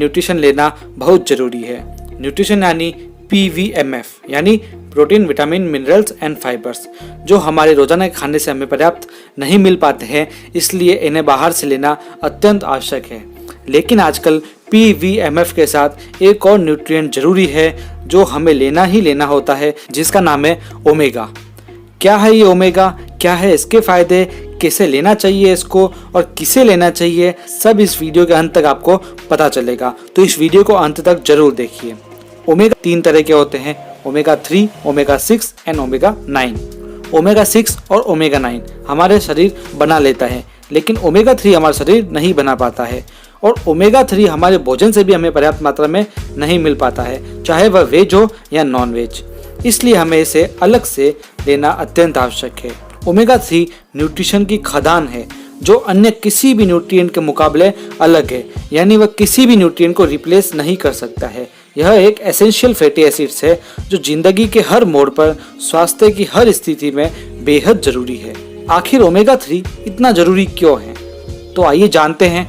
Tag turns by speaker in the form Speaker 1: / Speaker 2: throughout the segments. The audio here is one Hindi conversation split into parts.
Speaker 1: न्यूट्रिशन लेना बहुत ज़रूरी है। न्यूट्रिशन यानी PVMF यानी protein, vitamin, minerals and fibres, जो हमारे रोजाना के खाने से हमें पर्याप्त नहीं मिल पाते हैं, इसलिए इन्हें बाहर से लेना अत्यंत आवश्यक है। लेकिन आजकल PVMF के साथ एक और न्यूट्रिएंट जरूरी है जो हमें लेना ही लेना होता है, जिसका नाम है ओमेगा। क्या है ये ओमेगा, क्या है इसके फायदे, कैसे लेना चाहिए इसको और किसे लेना चाहिए, सब इस वीडियो के अंत तक आपको पता चलेगा। तो इस वीडियो को अंत तक जरूर देखिए। ओमेगा 3 तरह के होते हैं, omega 3, omega 6 and omega 9। Omega 6 और ओमेगा 9 हमारे शरीर बना लेता है, लेकिन ओमेगा 3 हमारा शरीर नहीं बना पाता है। और ओमेगा 3 हमारे भोजन से भी हमें पर्याप्त मात्रा में नहीं मिल पाता है, चाहे वह वेज हो या नॉन वेज। इसलिए हमें इसे अलग से लेना अत्यंत आवश्यक है। ओमेगा 3 न्यूट्रिशन की खदान है जो अन्य किसी भी न्यूट्रिएंट के मुकाबले अलग है, यानी वह किसी भी न्यूट्रिएंट को रिप्लेस नहीं कर सकता है। यह एक एसेंशियल फैटी एसिड्स है जो जिंदगी के हर मोड़ पर स्वास्थ्य की हर स्थिति में बेहद जरूरी है। आखिर ओमेगा 3 इतना जरूरी क्यों है, तो आइए जानते हैं।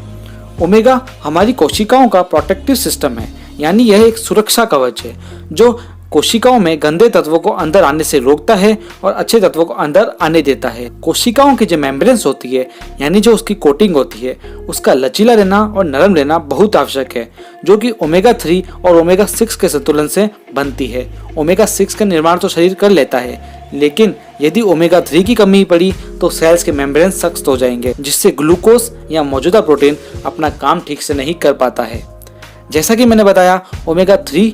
Speaker 1: ओमेगा हमारी कोशिकाओं का प्रोटेक्टिव सिस्टम है, यानी यह एक सुरक्षा कवच है जो कोशिकाओं में गंदे तत्वों को अंदर आने से रोकता है और अच्छे तत्वों को अंदर आने देता है। कोशिकाओं की जो मेम्ब्रेन्स होती है, यानी जो उसकी कोटिंग होती है, उसका लचीला रहना और नरम रहना बहुत आवश्यक है, जो कि ओमेगा 3 और ओमेगा 6 के संतुलन से बनती है। ओमेगा 6 का निर्माण तो शरीर कर लेता है, लेकिन यदि ओमेगा 3 की कमी पड़ी तो सेल्स के मेम्ब्रेन्स सख्त हो जाएंगे, जिससे ग्लूकोज या मौजूदा प्रोटीन अपना काम ठीक से नहीं कर पाता है। जैसा कि मैंने बताया, ओमेगा 3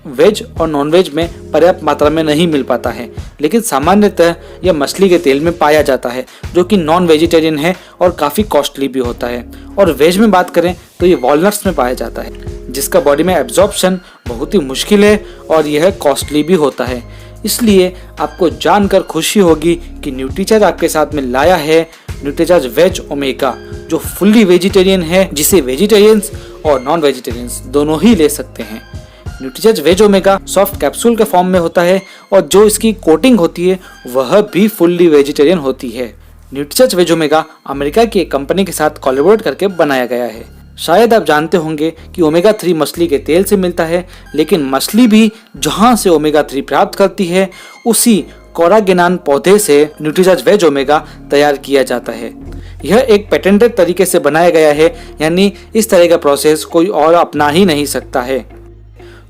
Speaker 1: वेज और नॉन वेज में पर्याप्त मात्रा में नहीं मिल पाता है, लेकिन सामान्यतः यह मछली के तेल में पाया जाता है, जो कि नॉन वेजिटेरियन है और काफ़ी कॉस्टली भी होता है। और वेज में बात करें तो ये वॉलनट्स में पाया जाता है, जिसका बॉडी में एब्जॉर्प्शन बहुत ही मुश्किल है और यह कॉस्टली भी होता है। इसलिए आपको जानकर खुशी होगी कि न्यूट्रीचार्ज आपके साथ में लाया है न्यूट्रीचार्ज वेज ओमेगा, जो फुल्ली वेजिटेरियन है, जिसे वेजिटेरियंस और नॉन वेजिटेरियंस दोनों ही ले सकते हैं। Neutricharge veg omega soft capsule के फॉर्म में होता है और जो इसकी कोटिंग होती है वह भी फुल्ली वेजिटेरियन होती है। न्यूट्रीचार्ज वेज ओमेगा अमेरिका की एक कंपनी के साथ कोलैबोरेट करके बनाया गया है। शायद आप जानते होंगे कि ओमेगा 3 मछली के तेल से मिलता है, लेकिन मछली भी जहां से ओमेगा 3 प्राप्त करती है, उसी कोरागेनान पौधे से न्यूट्रीचार्ज वेज ओमेगा तैयार किया जाता है। यह एक पेटेंटेड तरीके से बनाया गया है, यानी इस तरह का प्रोसेस कोई और अपना ही नहीं सकता है।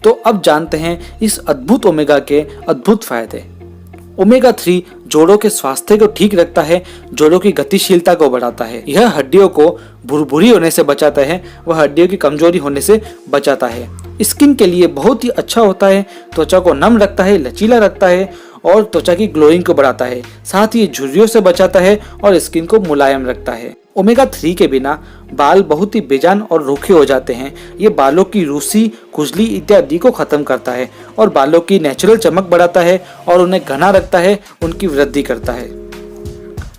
Speaker 1: तो अब जानते हैं इस अद्भुत ओमेगा के अद्भुत फायदे। ओमेगा 3 जोड़ों के स्वास्थ्य को ठीक रखता है, जोड़ों की गतिशीलता को बढ़ाता है, यह हड्डियों को भुरभुरी होने से बचाता है, वह हड्डियों की कमजोरी होने से बचाता है। स्किन के लिए बहुत ही अच्छा होता है, त्वचा को नम रखता है, लचीला रखता है और त्वचा की ग्लोइंग को बढ़ाता है। साथ ही झुर्रियों से बचाता है और स्किन को मुलायम रखता है। ओमेगा 3 के बिना बाल बहुत ही बेजान और रूखे हो जाते हैं। ये बालों की रूसी, खुजली इत्यादि को खत्म करता है और बालों की नेचुरल चमक बढ़ाता है और उन्हें घना रखता है, उनकी वृद्धि करता है।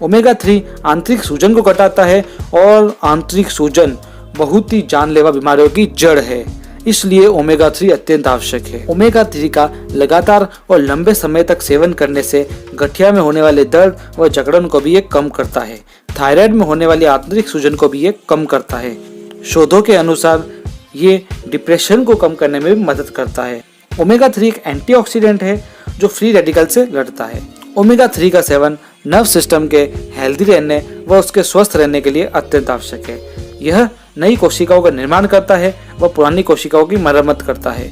Speaker 1: ओमेगा 3 आंतरिक सूजन को घटाता है और आंतरिक सूजन बहुत ही जानलेवा बीमारियों की जड़ है, इसलिए ओमेगा 3 अत्यंत आवश्यक है। ओमेगा 3 का लगातार और लंबे समय तक सेवन करने से गठिया में होने वाले दर्द व जकड़न को भी ये कम करता है। थायराइड में होने वाली आंतरिक सूजन को भी ये कम करता है। शोधों के अनुसार ये डिप्रेशन को कम करने में भी मदद करता है। ओमेगा 3 एक एंटीऑक्सीडेंट है जो फ्री रेडिकल से लड़ता है। ओमेगा 3 का सेवन नर्व सिस्टम के हेल्दी रहने व उसके स्वस्थ रहने के लिए अत्यंत आवश्यक है। यह नई कोशिकाओं का निर्माण करता है व पुरानी कोशिकाओं की मरम्मत करता है।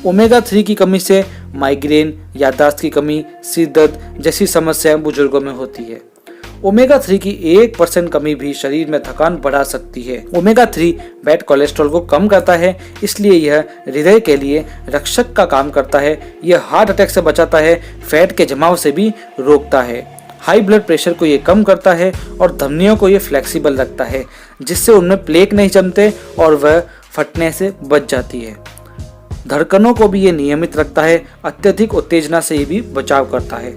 Speaker 1: ओमेगा 3 की कमी से माइग्रेन, याददाश्त की कमी, सिर दर्द जैसी समस्याएं बुजुर्गों में होती है। ओमेगा 3 की 1% कमी भी शरीर में थकान बढ़ा सकती है। ओमेगा 3 बैड कोलेस्ट्रॉल को कम करता है, इसलिए यह हृदय के लिए रक्षक का काम करता है। यह हार्ट अटैक से बचाता है, फैट के जमाव से भी रोकता है, हाई ब्लड प्रेशर को ये कम करता है और धमनियों को ये फ्लेक्सिबल रखता है, जिससे उनमें प्लेक नहीं जमते और वह फटने से बच जाती है। धड़कनों को भी ये नियमित रखता है, अत्यधिक उत्तेजना से ये भी बचाव करता है।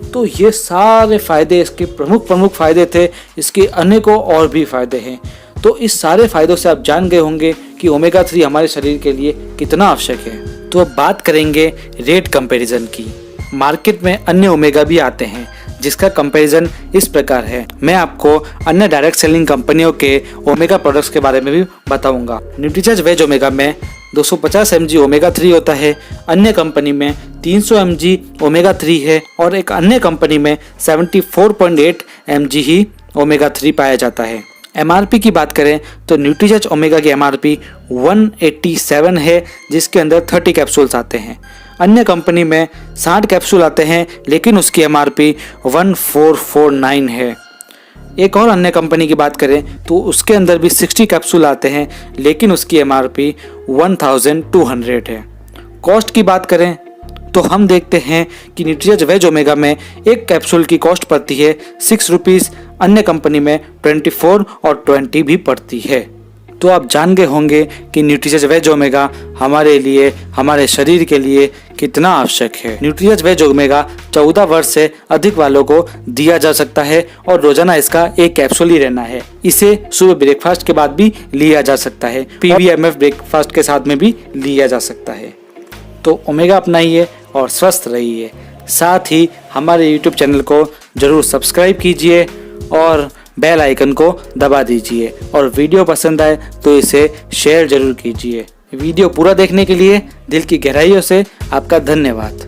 Speaker 1: तो ये सारे फायदे इसके प्रमुख फायदे थे। इसके अनेकों और भी फायदे हैं। तो इस सारे फायदों से आप जान गए होंगे कि ओमेगा 3 हमारे शरीर के लिए कितना आवश्यक है। तो अब बात करेंगे रेट कंपैरिजन की। मार्केट में अन्य ओमेगा भी आते हैं जिसका कंपैरिजन इस प्रकार है। मैं आपको अन्य डायरेक्ट सेलिंग कंपनियों के ओमेगा प्रोडक्ट्स के बारे में भी बताऊंगा। न्यूट्रीचार्ज वेज ओमेगा में 250 mg ओमेगा 3 होता है, अन्य कंपनी में 300 mg ओमेगा 3 है और एक अन्य कंपनी में 74.8 mg ही ओमेगा 3 पाया जाता है। MRP की बात करें तो न्यूट्रीचार्ज ओमेगा की MRP 187 है, जिसके अंदर 30 कैप्सूल्स आते हैं। अन्य कंपनी में 60 कैप्सूल आते हैं, लेकिन उसकी MRP 1449 है। एक और अन्य कंपनी की बात करें तो उसके अंदर भी 60 कैप्सूल आते हैं, लेकिन उसकी MRP 1200 है। कॉस्ट की बात करें तो हम देखते हैं कि न्यूट्रीचार्ज वेज ओमेगा में एक कैप्सूल की कॉस्ट पड़ती है 6 रुपीज़, अन्य कंपनी में 24 और 20 भी पड़ती है। तो आप जान गए होंगे कि न्यूट्रीचार्ज वेज ओमेगा हमारे लिए, हमारे शरीर के लिए कितना आवश्यक है। न्यूट्रीचार्ज वेज ओमेगा 14 वर्ष से अधिक वालों को दिया जा सकता है और रोजाना इसका एक कैप्सूल ही रहना है। इसे सुबह ब्रेकफास्ट के बाद भी लिया जा सकता है, PVMF ब्रेकफास्ट के साथ में भी लिया जा सकता है। तो ओमेगा अपनाइए और स्वस्थ रहिए। साथ ही हमारे YouTube चैनल को जरूर सब्सक्राइब कीजिए और बेल आइकन को दबा दीजिए, और वीडियो पसंद आए तो इसे शेयर जरूर कीजिए। वीडियो पूरा देखने के लिए दिल की गहराइयों से आपका धन्यवाद।